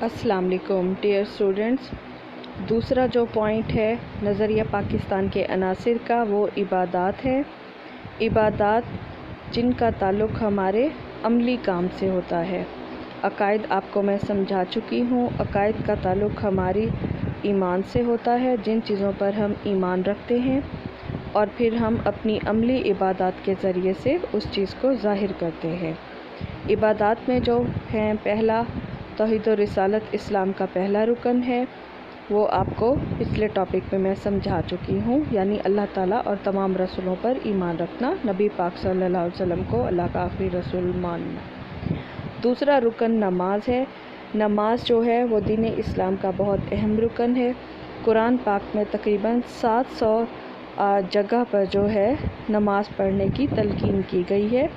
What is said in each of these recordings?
अस्सलाम वालेकुम dear students. दूसरा जो पॉइंट है नज़रिया पाकिस्तान के अनासिर का, वो इबादात है। इबादात जिनका ताल्लुक़ हमारे अमली काम से होता है। अकायद आपको मैं समझा चुकी हूँ। अकायद का ताल्लुक़ हमारी ईमान से होता है, जिन चीज़ों पर हम ईमान रखते हैं और फिर हम अपनी अमली इबादात के ज़रिए से उस चीज़ को ज़ाहिर करते हैं। इबादात में जो हैं, पहला तौहीद और रिसालत इस्लाम का पहला रुकन है। वो आपको पिछले टॉपिक में मैं समझा चुकी हूँ, यानी अल्लाह ताला और तमाम रसूलों पर ईमान रखना, नबी पाक सल्लल्लाहु अलैहि वसल्लम को अल्लाह का आखिरी रसूल मानना। दूसरा रुकन नमाज है। नमाज जो है वो दीन इस्लाम का बहुत अहम रुकन है। कुरान पाक में तकरीबन 700 जगह पर जो है नमाज पढ़ने की तलकीन की गई है।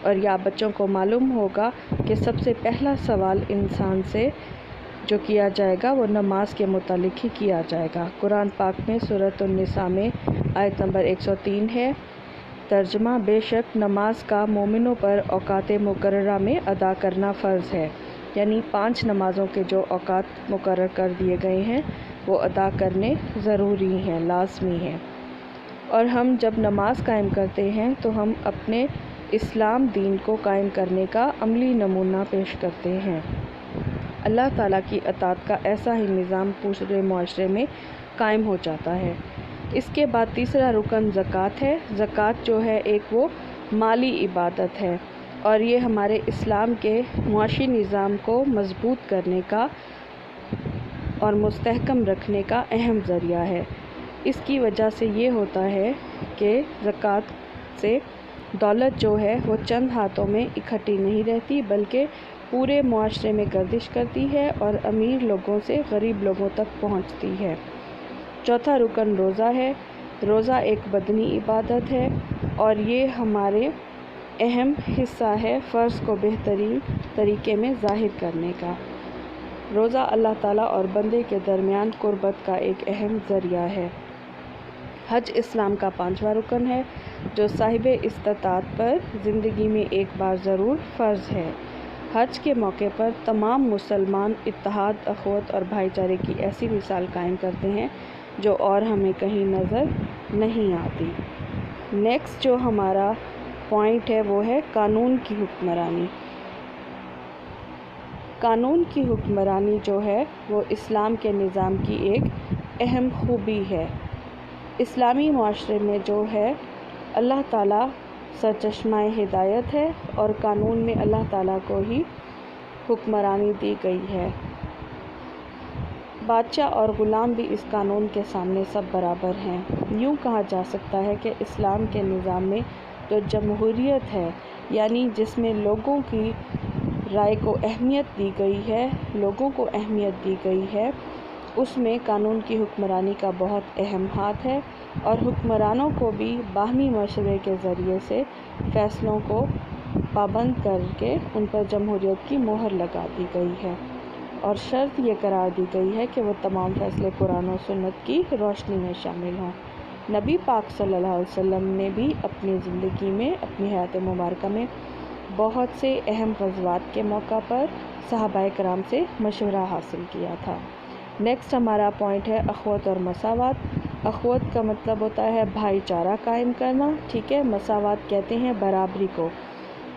और या बच्चों को मालूम होगा कि सबसे पहला सवाल इंसान से जो किया जाएगा वो नमाज के मुतालिक ही किया जाएगा। कुरान पाक में सूरत उन-निसा में आयत नंबर 103 है। तर्जमा: बेशक नमाज का मोमिनों पर औकात मुकर्ररा में अदा करना फ़र्ज़ है, यानी 5 नमाज़ों के जो औकात मुकर्रर कर दिए गए हैं वो अदा करने ज़रूरी हैं, लाज़मी हैं। और हम जब नमाज कायम करते हैं तो हम अपने इस्लाम दीन को कायम करने का अमली नमूना पेश करते हैं। अल्लाह ताला की अताअत का ऐसा ही निज़ाम पूरे मुआशरे में कायम हो जाता है। इसके बाद तीसरा रुकन ज़कात है। ज़कात जो है एक वो माली इबादत है और ये हमारे इस्लाम के मुआशी निज़ाम को मज़बूत करने का और मुस्तहकम रखने का अहम ज़रिया है। इसकी वजह से ये होता है कि ज़कात से दौलत जो है वो चंद हाथों में इकट्ठी नहीं रहती, बल्कि पूरे मुआशरे में गर्दिश करती है और अमीर लोगों से गरीब लोगों तक पहुंचती है। चौथा रुकन रोज़ा है। रोज़ा एक बदनी इबादत है और ये हमारे अहम हिस्सा है फ़र्ज़ को बेहतरीन तरीके में ज़ाहिर करने का। रोज़ा अल्लाह ताला और बंदे के दरमियान कुर्बत का एक अहम ज़रिया है। हज इस्लाम का 5वां रुकन है, जो साहिब इस्तिताअत पर ज़िंदगी में एक बार ज़रूर फ़र्ज़ है। हज के मौके पर तमाम मुसलमान इत्तेहाद, अख़वत और भाईचारे की ऐसी मिसाल कायम करते हैं जो और हमें कहीं नज़र नहीं आती। नेक्स्ट जो हमारा पॉइंट है वो है कानून की हुक्मरानी। कानून की हुक्मरानी जो है वो इस्लाम के निज़ाम की एक अहम खूबी है। इस्लामी मुआशरे में जो है अल्लाह ताला सरचश्माए हिदायत है और कानून में अल्लाह ताला को ही हुक्मरानी दी गई है। बादशाह और ग़ुलाम भी इस कानून के सामने सब बराबर हैं। यूँ कहा जा सकता है कि इस्लाम के निज़ाम में जो जमहूरियत है, यानी जिसमें लोगों की राय को अहमियत दी गई है, लोगों को अहमियत दी गई है, उसमें कानून की हुक्मरानी का बहुत अहम हाथ है और हुक्मरानों को भी बाहमी मशवरे के ज़रिए से फ़ैसलों को पाबंद करके उन पर जमहूरियत की मोहर लगा दी गई है और शर्त ये करार दी गई है कि वो तमाम फ़ैसले कुरान और सुन्नत की रोशनी में शामिल हों। नबी पाक सल्लल्लाहु अलैहि वसल्लम ने भी अपनी ज़िंदगी में, अपनी हयात मुबारका में बहुत से अहम ग़ज़वात के मौका पर सहाबाए कराम से मशवरा हासिल किया था। नेक्स्ट हमारा पॉइंट है अख़वत और मसावात। अख़वत का मतलब होता है भाईचारा कायम करना, ठीक है। मसावात कहते हैं बराबरी को।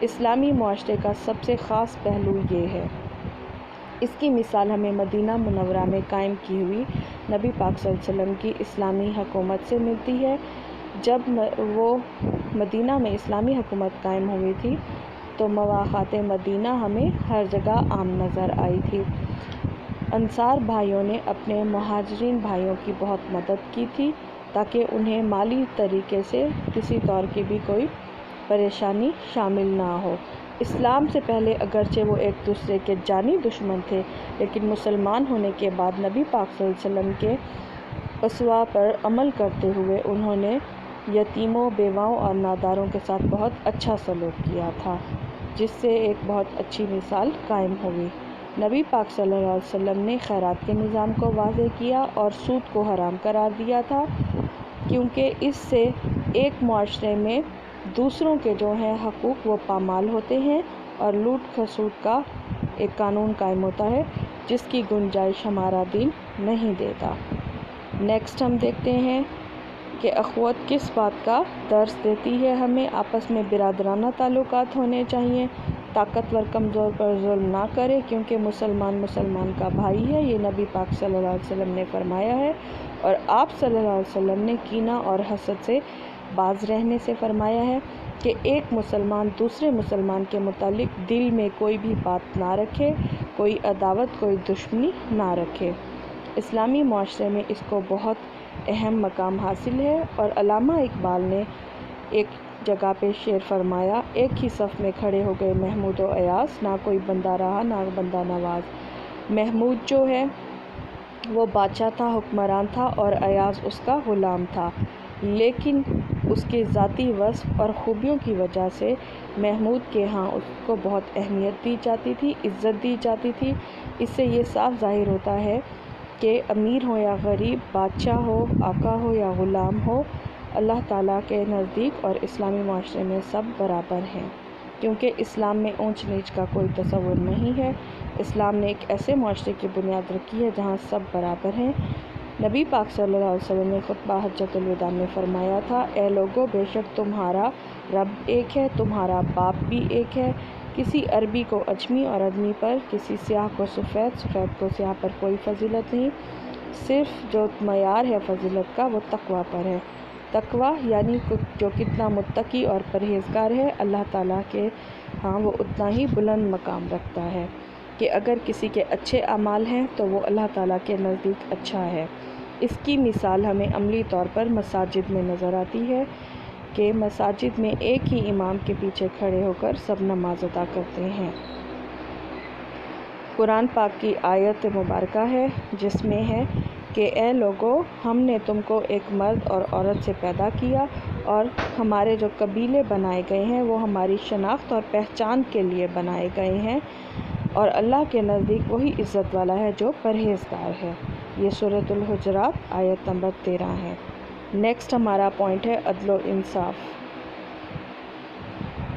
इस्लामी मुआशरे का सबसे ख़ास पहलू ये है। इसकी मिसाल हमें मदीना मुनव्वरा में कायम की हुई नबी पाक सल्लल्लाहु अलैहि वसल्लम की इस्लामी हुकूमत से मिलती है। जब वो मदीना में इस्लामी हुकूमत कायम हुई थी तो मवाक़ात मदीना हमें हर जगह आम नज़र आई थी। अंसार भाइयों ने अपने मुहाजिरीन भाइयों की बहुत मदद की थी ताकि उन्हें माली तरीके से किसी तौर की भी कोई परेशानी शामिल ना हो। इस्लाम से पहले अगरचे वो एक दूसरे के जानी दुश्मन थे, लेकिन मुसलमान होने के बाद नबी पाक सल्लल्लाहु अलैहि वसल्लम के उसवा पर अमल करते हुए उन्होंने यतीमों, बेवाओं और नादारों के साथ बहुत अच्छा सलूक किया था, जिससे एक बहुत अच्छी मिसाल कायम हुई। नबी पाक सल्लल्लाहु अलैहि वसल्लम ने खैरात के निज़ाम को वाज़ेह किया और सूद को हराम करार दिया था, क्योंकि इससे एक मुआशरे में दूसरों के जो हैं हकूक़ वो पामाल होते हैं और लूट खसूट का एक कानून कायम होता है। جس کی گنجائش ہمارا دین نہیں دیتا۔ نیکسٹ ہم دیکھتے ہیں کہ اخوت کس بات کا درس دیتی ہے ہمیں۔ آپس میں برادرانہ تعلقات ہونے چاہیے، طاقتور کمزور پر ظلم نہ کرے کیونکہ مسلمان کا بھائی ہے، یہ نبی پاک صلی اللہ علیہ وسلم نے فرمایا ہے، اور آپ صلی اللہ علیہ وسلم نے کینہ اور حسد سے باز رہنے سے فرمایا ہے کہ ایک مسلمان دوسرے مسلمان کے متعلق دل میں کوئی بھی بات نہ رکھے، کوئی عداوت، کوئی دشمنی نہ رکھے۔ اسلامی معاشرے میں اس کو بہت اہم مقام حاصل ہے، اور علامہ اقبال نے ایک جگہ پہ شعر فرمایا، ایک ہی صف میں کھڑے ہو گئے محمود و ایاز، نہ کوئی بندہ رہا نہ بندہ نواز۔ محمود جو ہے وہ بادشاہ تھا، حکمران تھا، اور ایاز اس کا غلام تھا، لیکن اس کے ذاتی وصف اور خوبیوں کی وجہ سے محمود کے ہاں اس کو بہت اہمیت دی جاتی تھی، عزت دی جاتی تھی۔ اس سے یہ صاف ظاہر ہوتا ہے کہ امیر ہو یا غریب، بادشاہ ہو، آقا ہو یا غلام ہو، اللہ تعالیٰ کے نزدیک اور اسلامی معاشرے میں سب برابر ہیں، کیونکہ اسلام میں اونچ نیچ کا کوئی تصور نہیں ہے۔ اسلام نے ایک ایسے معاشرے کی بنیاد رکھی ہے جہاں سب برابر ہیں۔ نبی پاک صلی اللہ علیہ وسلم نے خطبہ حجۃ الوداع میں فرمایا تھا، اے لوگو، بے شک تمہارا رب ایک ہے، تمہارا باپ بھی ایک ہے۔ کسی عربی کو عجمی اور عجمی پر، کسی سیاہ کو سفید، سفید کو سیاہ پر کوئی فضیلت نہیں، صرف جو معیار ہے فضیلت کا وہ تقویٰ پر ہے۔ تقویٰ یعنی جو کتنا متقی اور پرہیزگار ہے، اللہ تعالیٰ کے ہاں وہ اتنا ہی بلند مقام رکھتا ہے، کہ اگر کسی کے اچھے اعمال ہیں تو وہ اللہ تعالیٰ کے نزدیک اچھا ہے۔ اس کی مثال ہمیں عملی طور پر مساجد میں نظر آتی ہے کہ مساجد میں ایک ہی امام کے پیچھے کھڑے ہو کر سب نماز ادا کرتے ہیں۔ قرآن پاک کی آیت مبارکہ ہے جس میں ہے کہ اے لوگو، ہم نے تم کو ایک مرد اور عورت سے پیدا کیا، اور ہمارے جو قبیلے بنائے گئے ہیں وہ ہماری شناخت اور پہچان کے لیے بنائے گئے ہیں، اور اللہ کے نزدیک وہی عزت والا ہے جو پرہیزگار ہے۔ یہ سورۃ الحجرات آیت نمبر 13 ہے۔ نیکسٹ ہمارا پوائنٹ ہے عدل و انصاف۔